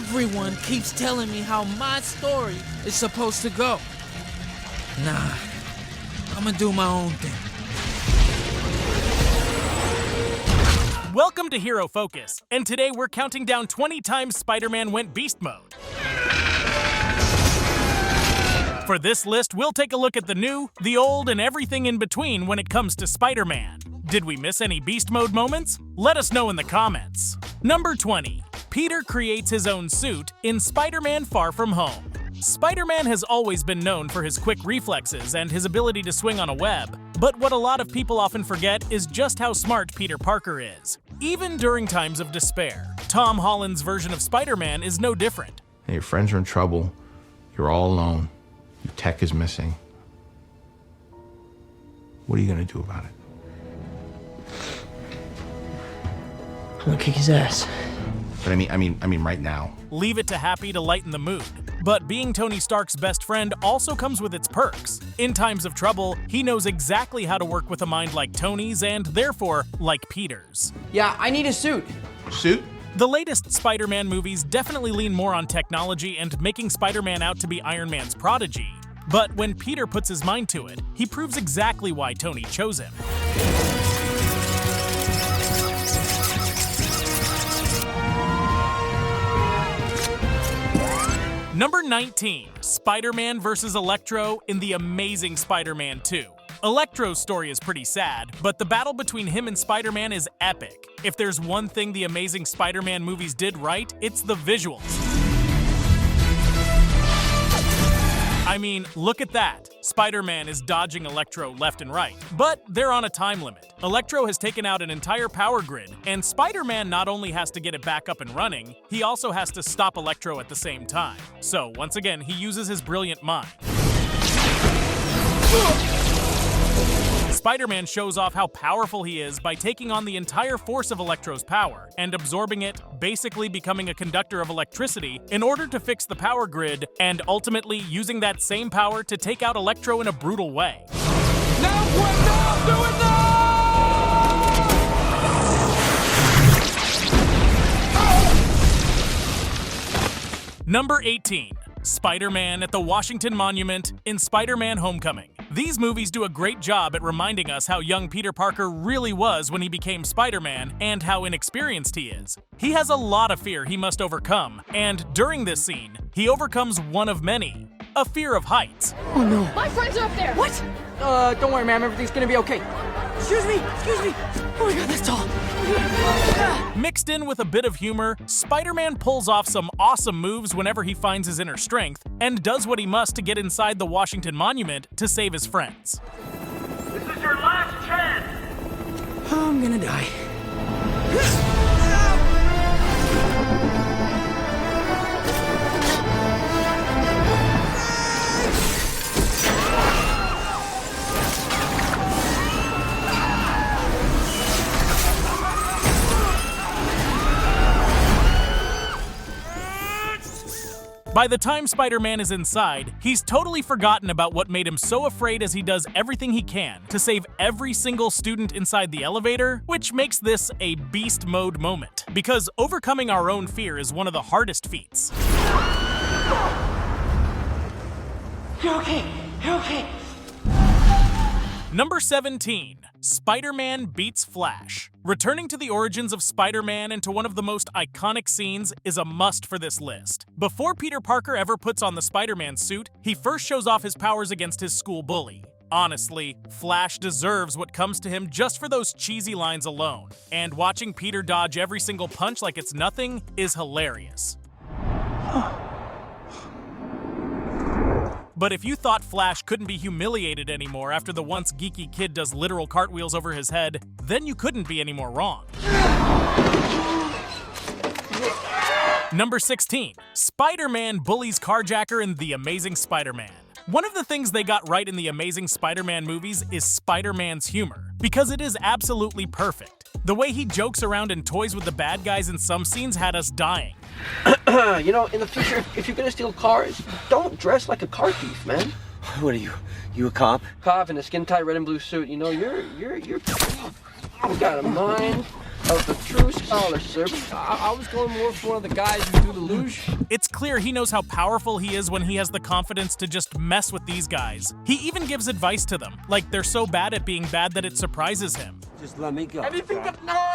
Everyone keeps telling me how my story is supposed to go. Nah, I'ma do my own thing. Welcome to Hero Focus, and today we're counting down 20 times Spider-Man went beast mode. For this list, we'll take a look at the new, the old, and everything in between when it comes to Spider-Man. Did we miss any beast mode moments? Let us know in the comments. Number 20. Peter creates his own suit in Spider-Man Far From Home. Spider-Man has always been known for his quick reflexes and his ability to swing on a web, but what a lot of people often forget is just how smart Peter Parker is. Even during times of despair, Tom Holland's version of Spider-Man is no different. And your friends are in trouble, you're all alone, your tech is missing. What are you gonna do about it? I'm gonna kick his ass. But I mean right now. Leave it to Happy to lighten the mood. But being Tony Stark's best friend also comes with its perks. In times of trouble, he knows exactly how to work with a mind like Tony's and therefore like Peter's. Yeah, I need a suit. Suit? The latest Spider-Man movies definitely lean more on technology and making Spider-Man out to be Iron Man's prodigy. But when Peter puts his mind to it, he proves exactly why Tony chose him. Number 19, Spider-Man vs. Electro in The Amazing Spider-Man 2. Electro's story is pretty sad, but the battle between him and Spider-Man is epic. If there's one thing the Amazing Spider-Man movies did right, it's the visuals. I mean, look at that. Spider-Man is dodging Electro left and right, but they're on a time limit. Electro has taken out an entire power grid, and Spider-Man not only has to get it back up and running, he also has to stop Electro at the same time. So, once again, he uses his brilliant mind. Spider-Man shows off how powerful he is by taking on the entire force of Electro's power and absorbing it, basically becoming a conductor of electricity in order to fix the power grid and ultimately using that same power to take out Electro in a brutal way. Number 18. Spider-Man at the Washington Monument in Spider-Man Homecoming. These movies do a great job at reminding us how young Peter Parker really was when he became Spider-Man and how inexperienced he is. He has a lot of fear he must overcome, and during this scene, he overcomes one of many, a fear of heights. Oh no. My friends are up there! What? Don't worry, ma'am. Everything's gonna be okay. Excuse me. Oh my god, that's tall. Mixed in with a bit of humor, Spider-Man pulls off some awesome moves whenever he finds his inner strength and does what he must to get inside the Washington Monument to save his friends. This is your last chance! I'm gonna die. By the time Spider-Man is inside, he's totally forgotten about what made him so afraid as he does everything he can to save every single student inside the elevator, which makes this a beast mode moment, because overcoming our own fear is one of the hardest feats. You're okay. Number 17. Spider-Man beats Flash. Returning to the origins of Spider-Man and to one of the most iconic scenes is a must for this list. Before Peter Parker ever puts on the Spider-Man suit, he first shows off his powers against his school bully. Honestly, Flash deserves what comes to him just for those cheesy lines alone, and watching Peter dodge every single punch like it's nothing is hilarious. But if you thought Flash couldn't be humiliated anymore after the once geeky kid does literal cartwheels over his head, then you couldn't be any more wrong. Number 16. Spider-Man bullies Carjacker in The Amazing Spider-Man. One of the things they got right in the Amazing Spider-Man movies is Spider-Man's humor, because it is absolutely perfect. The way he jokes around and toys with the bad guys in some scenes had us dying. You know, in the future, if you're gonna steal cars, don't dress like a car thief, man. What are you? You a cop? Cop in a skin-tight red and blue suit. You know, you're you got a mind of the true scholar, sir. I was going more for one of the guys who do the luge. It's clear he knows how powerful he is when he has the confidence to just mess with these guys. He even gives advice to them, like they're so bad at being bad that it surprises him. Just let me go. Anything but no!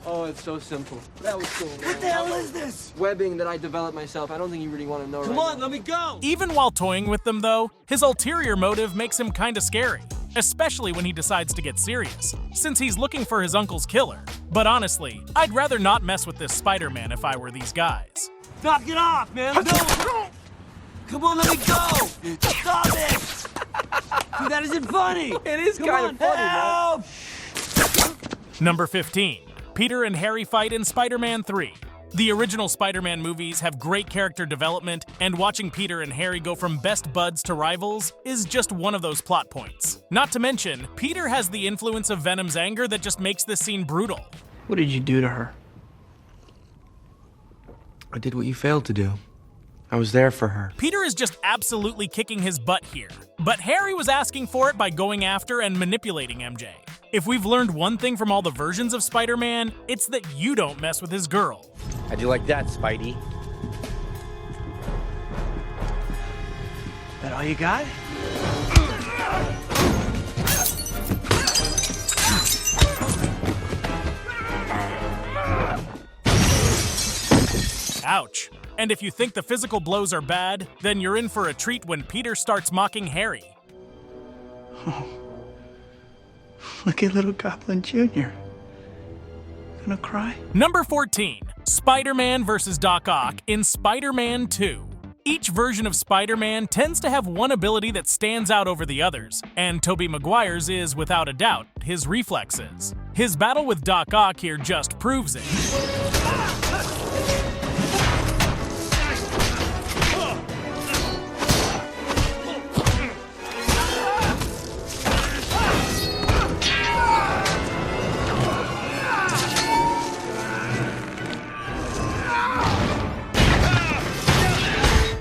Oh, it's so simple. That was cool. What the hell is this? Webbing that I developed myself. I don't think you really want to know. Come right on, now. let me go. Even while toying with them though, his ulterior motive makes him kinda scary. Especially when he decides to get serious, since he's looking for his uncle's killer. But honestly, I'd rather not mess with this Spider-Man if I were these guys. Knock it off, man. No. Come on, let me go. Stop it. Dude, that isn't funny. It is Come kind on, of funny, help. Number 15. Peter and Harry fight in Spider-Man 3. The original Spider-Man movies have great character development, and watching Peter and Harry go from best buds to rivals is just one of those plot points. Not to mention, Peter has the influence of Venom's anger that just makes this scene brutal. What did you do to her? I did what you failed to do. I was there for her. Peter is just absolutely kicking his butt here, but Harry was asking for it by going after and manipulating MJ. If we've learned one thing from all the versions of Spider-Man, it's that you don't mess with his girl. How'd you like that, Spidey? That all you got? Ouch. And if you think the physical blows are bad, then you're in for a treat when Peter starts mocking Harry. Look at little Goblin Jr. Gonna cry? Number 14. Spider-Man vs. Doc Ock in Spider-Man 2. Each version of Spider-Man tends to have one ability that stands out over the others, and Tobey Maguire's is, without a doubt, his reflexes. His battle with Doc Ock here just proves it.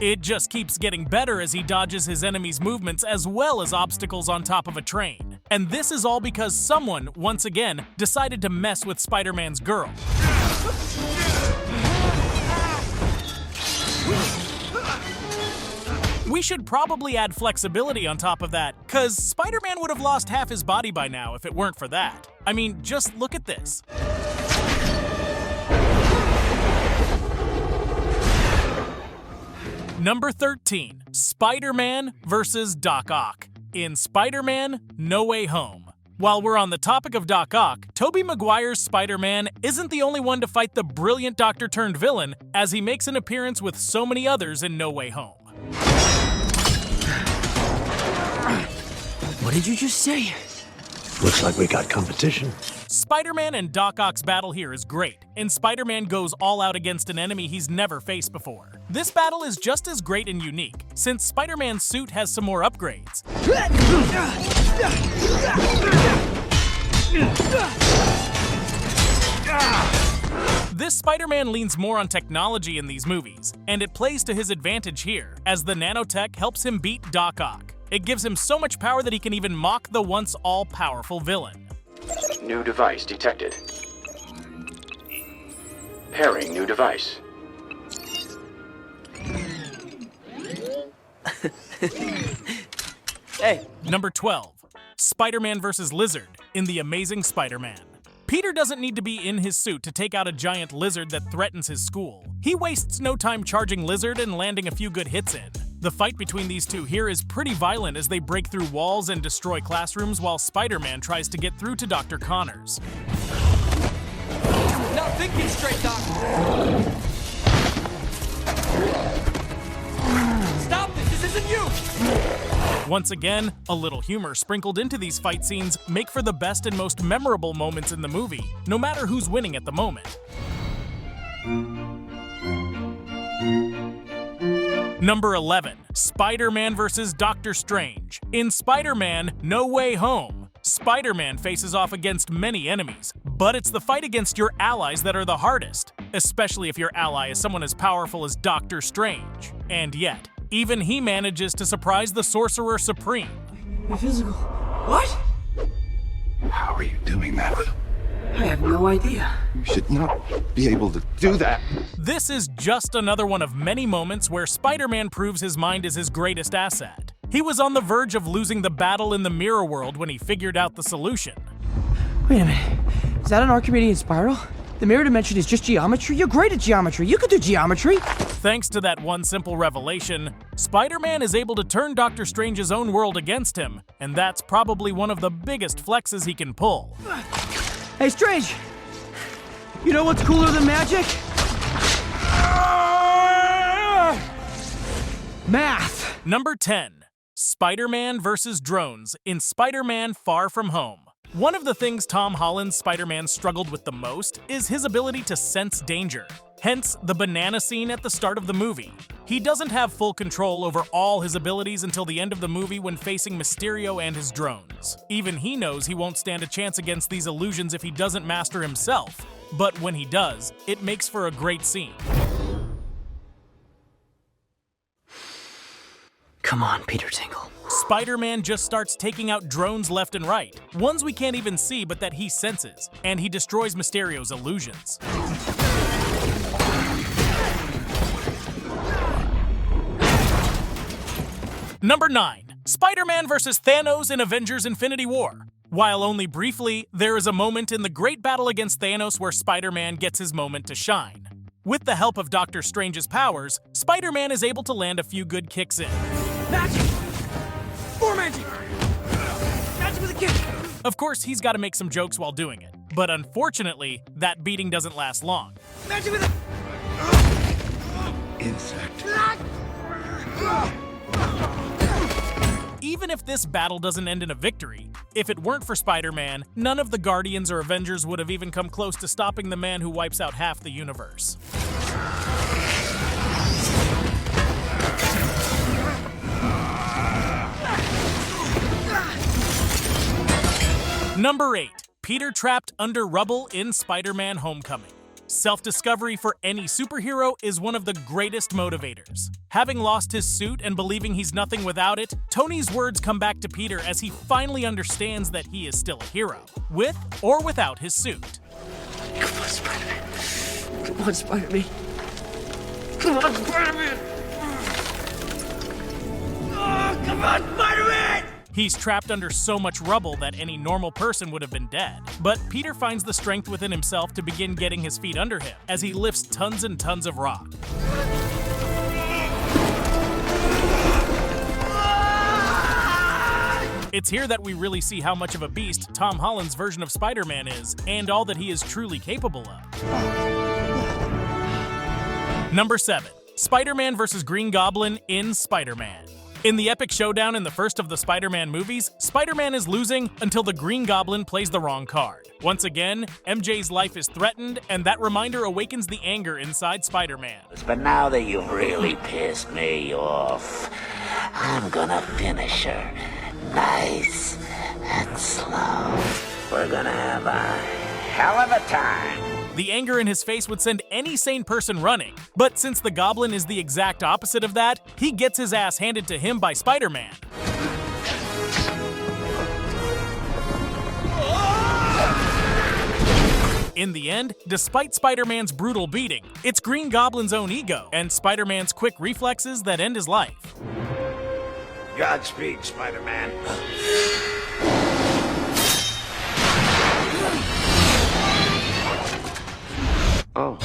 It just keeps getting better as he dodges his enemies' movements as well as obstacles on top of a train. And this is all because someone, once again, decided to mess with Spider-Man's girl. We should probably add flexibility on top of that, cause Spider-Man would have lost half his body by now if it weren't for that. I mean, just look at this. Number 13. Spider-Man vs. Doc Ock in Spider-Man No Way Home. While we're on the topic of Doc Ock, Tobey Maguire's Spider-Man isn't the only one to fight the brilliant Doctor-turned-villain, as he makes an appearance with so many others in No Way Home. What did you just say? Looks like we got competition. Spider-Man and Doc Ock's battle here is great, and Spider-Man goes all out against an enemy he's never faced before. This battle is just as great and unique, since Spider-Man's suit has some more upgrades. This Spider-Man leans more on technology in these movies, and it plays to his advantage here, as the nanotech helps him beat Doc Ock. It gives him so much power that he can even mock the once all-powerful villain. New device detected. Pairing new device. Hey. Number 12. Spider-Man vs. Lizard in The Amazing Spider-Man. Peter doesn't need to be in his suit to take out a giant lizard that threatens his school. He wastes no time charging Lizard and landing a few good hits in. The fight between these two here is pretty violent as they break through walls and destroy classrooms while Spider-Man tries to get through to Dr. Connors. Not thinking straight, Doc. Stop this! This isn't you! Once again, a little humor sprinkled into these fight scenes make for the best and most memorable moments in the movie, no matter who's winning at the moment. Number 11. Spider-Man vs. Doctor Strange. In Spider-Man No Way Home, Spider-Man faces off against many enemies, but it's the fight against your allies that are the hardest, especially if your ally is someone as powerful as Doctor Strange. And yet, even he manages to surprise the Sorcerer Supreme. My physical. What? How are you doing that? I have no idea. You should not be able to do that. This is just another one of many moments where Spider-Man proves his mind is his greatest asset. He was on the verge of losing the battle in the mirror world when he figured out the solution. Wait a minute. Is that an Archimedean spiral? The mirror dimension is just geometry? You're great at geometry. You could do geometry. Thanks to that one simple revelation, Spider-Man is able to turn Doctor Strange's own world against him, and that's probably one of the biggest flexes he can pull. Hey, Strange! You know what's cooler than magic? Math! Number 10. Spider-Man vs. drones in Spider-Man Far From Home. One of the things Tom Holland's Spider-Man struggled with the most is his ability to sense danger. Hence, the banana scene at the start of the movie. He doesn't have full control over all his abilities until the end of the movie when facing Mysterio and his drones. Even he knows he won't stand a chance against these illusions if he doesn't master himself. But when he does, it makes for a great scene. Come on, Peter Tingle. Spider-Man just starts taking out drones left and right, ones we can't even see but that he senses, and he destroys Mysterio's illusions. Number 9. Spider-Man vs. Thanos in Avengers Infinity War. While only briefly, there is a moment in the great battle against Thanos where Spider-Man gets his moment to shine. With the help of Doctor Strange's powers, Spider-Man is able to land a few good kicks in. Magic! More magic! Magic with a kick! Of course, he's got to make some jokes while doing it, but unfortunately, that beating doesn't last long. Magic with a... Insect. Even if this battle doesn't end in a victory, if it weren't for Spider-Man, none of the Guardians or Avengers would have even come close to stopping the man who wipes out half the universe. Number 8. Peter trapped under rubble in Spider-Man Homecoming. Self-discovery for any superhero is one of the greatest motivators. Having lost his suit and believing he's nothing without it, Tony's words come back to Peter as he finally understands that he is still a hero, with or without his suit. Come on, Spider-Man. Come on, Spider-Man. Come on, Spider-Man. Oh, come on, Spider-Man! He's trapped under so much rubble that any normal person would have been dead. But Peter finds the strength within himself to begin getting his feet under him as he lifts tons and tons of rock. It's here that we really see how much of a beast Tom Holland's version of Spider-Man is, and all that he is truly capable of. Number 7. Spider-Man vs. Green Goblin in Spider-Man. In the epic showdown in the first of the Spider-Man movies, Spider-Man is losing until the Green Goblin plays the wrong card. Once again, MJ's life is threatened, and that reminder awakens the anger inside Spider-Man. But now that you've really pissed me off, I'm gonna finish her. Nice and slow. We're gonna have a hell of a time. The anger in his face would send any sane person running, but since the Goblin is the exact opposite of that, he gets his ass handed to him by Spider-Man. In the end, despite Spider-Man's brutal beating, it's Green Goblin's own ego and Spider-Man's quick reflexes that end his life. Godspeed, Spider-Man. Oh.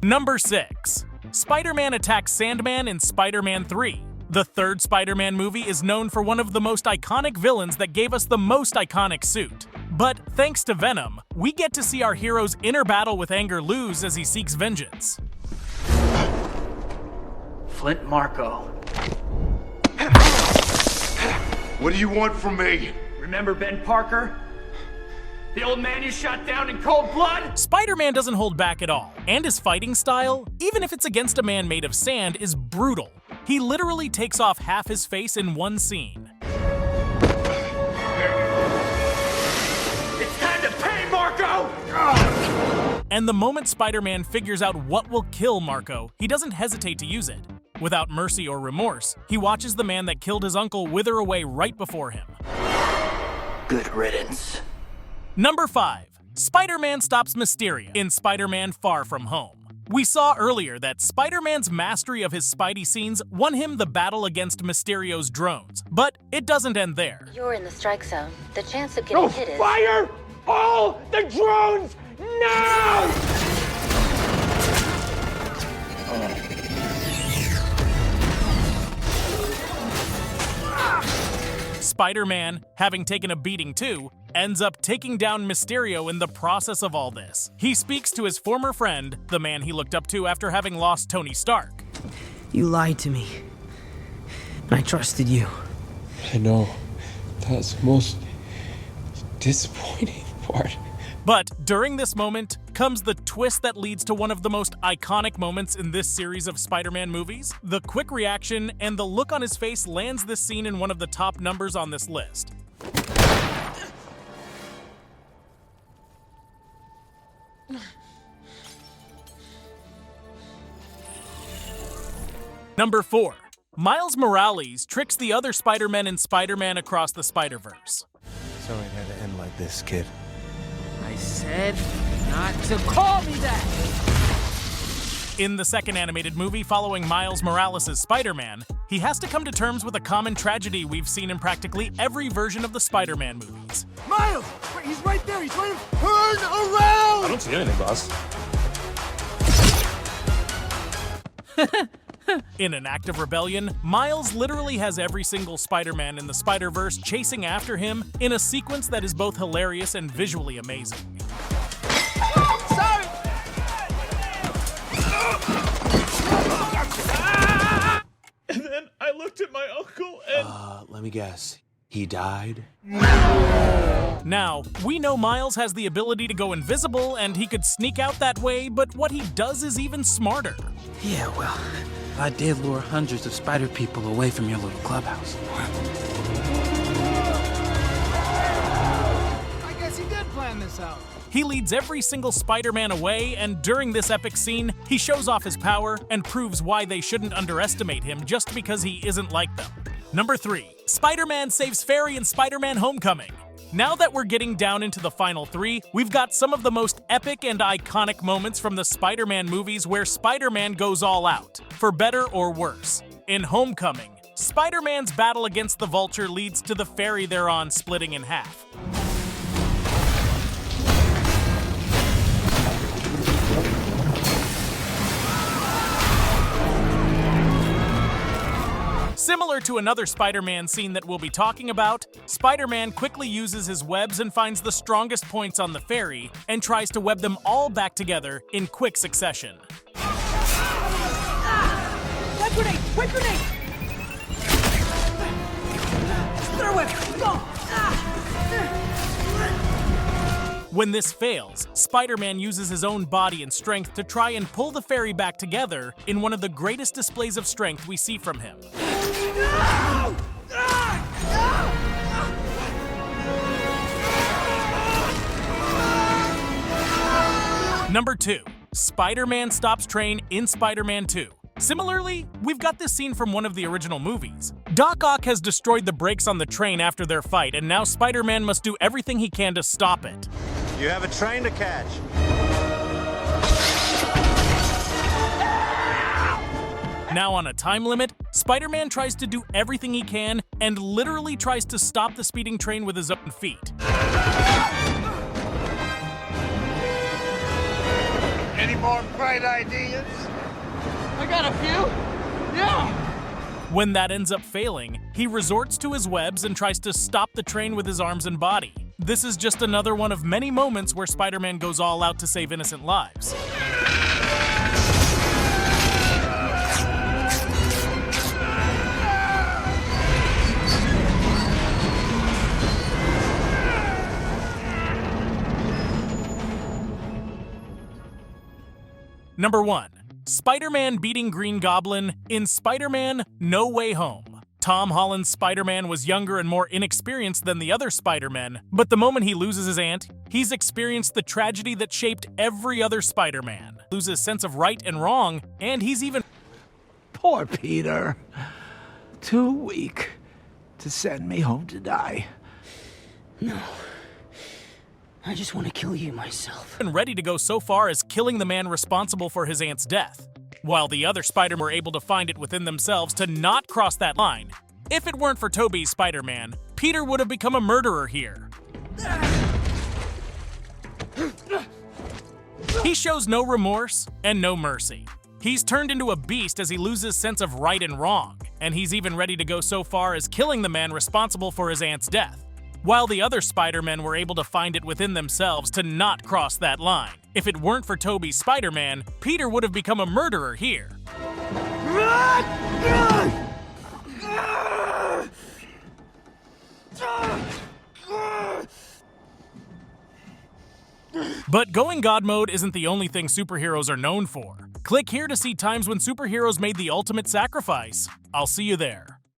Number 6. Spider-Man attacks Sandman in Spider-Man 3. The third Spider-Man movie is known for one of the most iconic villains that gave us the most iconic suit. But thanks to Venom, we get to see our hero's inner battle with anger lose as he seeks vengeance. Flint Marko. What do you want from me? Remember Ben Parker? The old man you shot down in cold blood? Spider-Man doesn't hold back at all, and his fighting style, even if it's against a man made of sand, is brutal. He literally takes off half his face in one scene. It's time to pay, Marko! And the moment Spider-Man figures out what will kill Marko, he doesn't hesitate to use it. Without mercy or remorse, he watches the man that killed his uncle wither away right before him. Good riddance. Number 5. Spider-Man stops Mysterio in Spider-Man Far From Home. We saw earlier that Spider-Man's mastery of his Spidey scenes won him the battle against Mysterio's drones, but it doesn't end there. You're in the strike zone. The chance of getting hit is... Fire all the drones now! Spider-Man, having taken a beating too, ends up taking down Mysterio in the process of all this. He speaks to his former friend, the man he looked up to after having lost Tony Stark. You lied to me. I trusted you. I know. That's the most disappointing part. But during this moment comes the twist that leads to one of the most iconic moments in this series of Spider-Man movies. The quick reaction and the look on his face lands this scene in one of the top numbers on this list. Number 4. Miles Morales tricks the other Spider-Men in Spider-Man Across the Spider-Verse. Sorry it had to end like this, kid. I said not to call me that! In the second animated movie following Miles Morales' Spider-Man, he has to come to terms with a common tragedy we've seen in practically every version of the Spider-Man movies. Miles! He's right there! He's trying to turn around! I don't see anything, boss. In an act of rebellion, Miles literally has every single Spider-Man in the Spider-Verse chasing after him in a sequence that is both hilarious and visually amazing. Sorry! And then I looked at my uncle and... Let me guess. He died? Now, we know Miles has the ability to go invisible and he could sneak out that way, but what he does is even smarter. Yeah, well, I did lure hundreds of spider people away from your little clubhouse. I guess he did plan this out. He leads every single Spider-Man away, and during this epic scene, he shows off his power and proves why they shouldn't underestimate him just because he isn't like them. Number 3. Spider-Man saves Fairy in Spider-Man Homecoming. Now that we're getting down into the final 3, we've got some of the most epic and iconic moments from the Spider-Man movies where Spider-Man goes all out, for better or worse. In Homecoming, Spider-Man's battle against the Vulture leads to the ferry they're on splitting in half. Similar to another Spider-Man scene that we'll be talking about, Spider-Man quickly uses his webs and finds the strongest points on the ferry and tries to web them all back together in quick succession. White grenade! White grenade! Throw it! Go! When this fails, Spider-Man uses his own body and strength to try and pull the ferry back together in one of the greatest displays of strength we see from him. Number 2. Spider-Man stops train in Spider-Man 2. Similarly, we've got this scene from one of the original movies. Doc Ock has destroyed the brakes on the train after their fight, and now Spider-Man must do everything he can to stop it. You have a train to catch. Now on a time limit, Spider-Man tries to do everything he can and literally tries to stop the speeding train with his own feet. Any more bright ideas? I got a few. Yeah! When that ends up failing, he resorts to his webs and tries to stop the train with his arms and body. This is just another one of many moments where Spider-Man goes all out to save innocent lives. Number 1. Spider-Man beating Green Goblin in Spider-Man No Way Home. Tom Holland's Spider-Man was younger and more inexperienced than the other Spider-Men, but the moment he loses his aunt, he's experienced the tragedy that shaped every other Spider-Man. Loses sense of right and wrong, and he's even... Poor Peter. Too weak to send me home to die. No. I just want to kill you myself. And ready to go so far as killing the man responsible for his aunt's death, while the other Spider-Men were able to find it within themselves to not cross that line. If it weren't for Tobey's Spider-Man, Peter would have become a murderer here. He shows no remorse and no mercy. He's turned into a beast as he loses sense of right and wrong, and he's even ready to go so far as killing the man responsible for his aunt's death, while the other Spider-Men were able to find it within themselves to not cross that line. If it weren't for Tobey's Spider-Man, Peter would have become a murderer here. But going God mode isn't the only thing superheroes are known for. Click here to see times when superheroes made the ultimate sacrifice. I'll see you there.